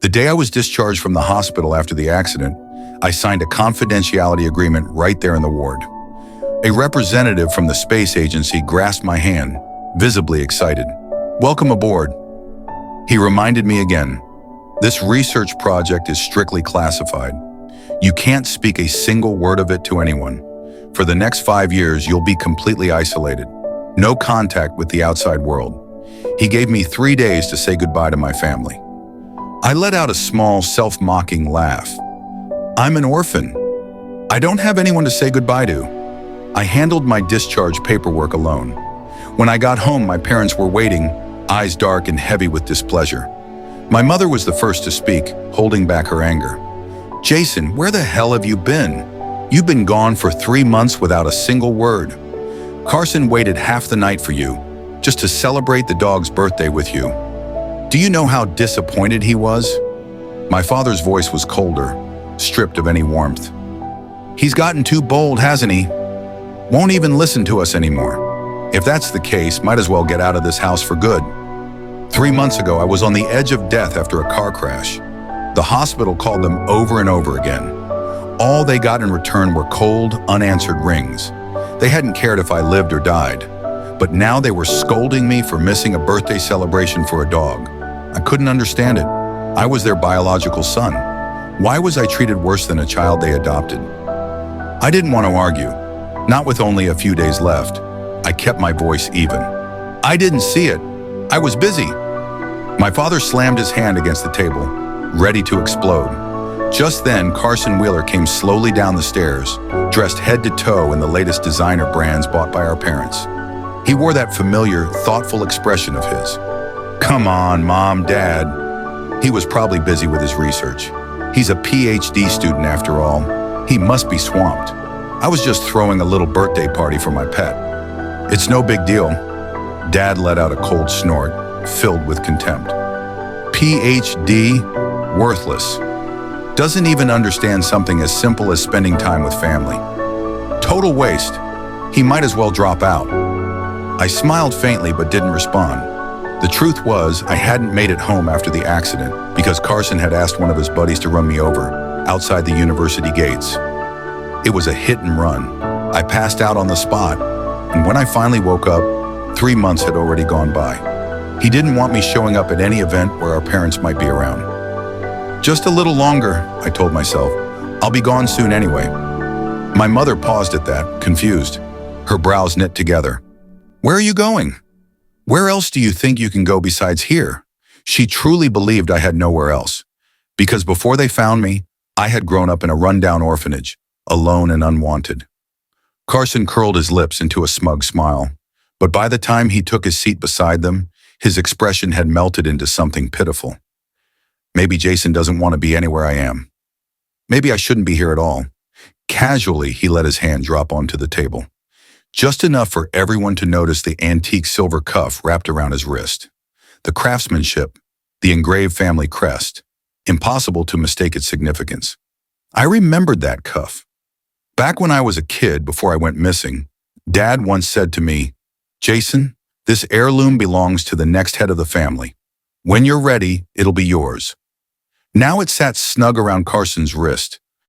The day I was discharged from the hospital after the accident, I signed a confidentiality agreement right there in the ward. A representative from the space agency grasped my hand, visibly excited. "Welcome aboard." He reminded me again, this research project is strictly classified. You can't speak a single word of it to anyone. For the next 5 years, you'll be completely isolated. No contact with the outside world. He gave me 3 days to say goodbye to my family. I let out a small, self-mocking laugh. I'm an orphan. I don't have anyone to say goodbye to. I handled my discharge paperwork alone. When I got home, my parents were waiting, eyes dark and heavy with displeasure. My mother was the first to speak, holding back her anger. "Jason, where the hell have you been? You've been gone for 3 months without a single word. Carson waited half the night for you, just to celebrate the dog's birthday with you. Do you know how disappointed he was?" My father's voice was colder, stripped of any warmth. "He's gotten too bold, hasn't he? Won't even listen to us anymore. If that's the case, might as well get out of this house for good. 3 months ago, I was on the edge of death after a car crash. The hospital called them over and over again. All they got in return were cold, unanswered rings. They hadn't cared if I lived or died. But now they were scolding me for missing a birthday celebration for a dog. I couldn't understand it. I was their biological son. Why was I treated worse than a child they adopted? I didn't want to argue, not with only a few days left. I kept my voice even. "I didn't see it. I was busy." My father slammed his hand against the table, ready to explode. Just then, Carson Wheeler came slowly down the stairs, dressed head to toe in the latest designer brands bought by our parents. He wore that familiar, thoughtful expression of his. "Come on, Mom, Dad." He was probably busy with his research. He's a PhD student after all. He must be swamped. I was just throwing a little birthday party for my pet. "It's no big deal." Dad let out a cold snort, filled with contempt. PhD? Worthless. Doesn't even understand something as simple as spending time with family. Total waste. He might as well drop out. I smiled faintly but didn't respond. The truth was, I hadn't made it home after the accident because Carson had asked one of his buddies to run me over outside the university gates. It was a hit and run. I passed out on the spot, and when I finally woke up, 3 months had already gone by. He didn't want me showing up at any event where our parents might be around. "Just a little longer," I told myself. "I'll be gone soon anyway." My mother paused at that, confused, her brows knit together. "Where are you going? Where else do you think you can go besides here?" She truly believed I had nowhere else, because before they found me, I had grown up in a rundown orphanage, alone and unwanted. Carson curled his lips into a smug smile, but by the time he took his seat beside them, his expression had melted into something pitiful. Maybe Jason doesn't want to be anywhere I am. Maybe I shouldn't be here at all. Casually, he let his hand drop onto the table. Just enough for everyone to notice the antique silver cuff wrapped around his wrist. The craftsmanship, the engraved family crest. Impossible to mistake its significance. I remembered that cuff. Back when I was a kid, before I went missing, Dad once said to me, "Jason, this heirloom belongs to the next head of the family. When you're ready, it'll be yours." Now it sat snug around Carson's wrist,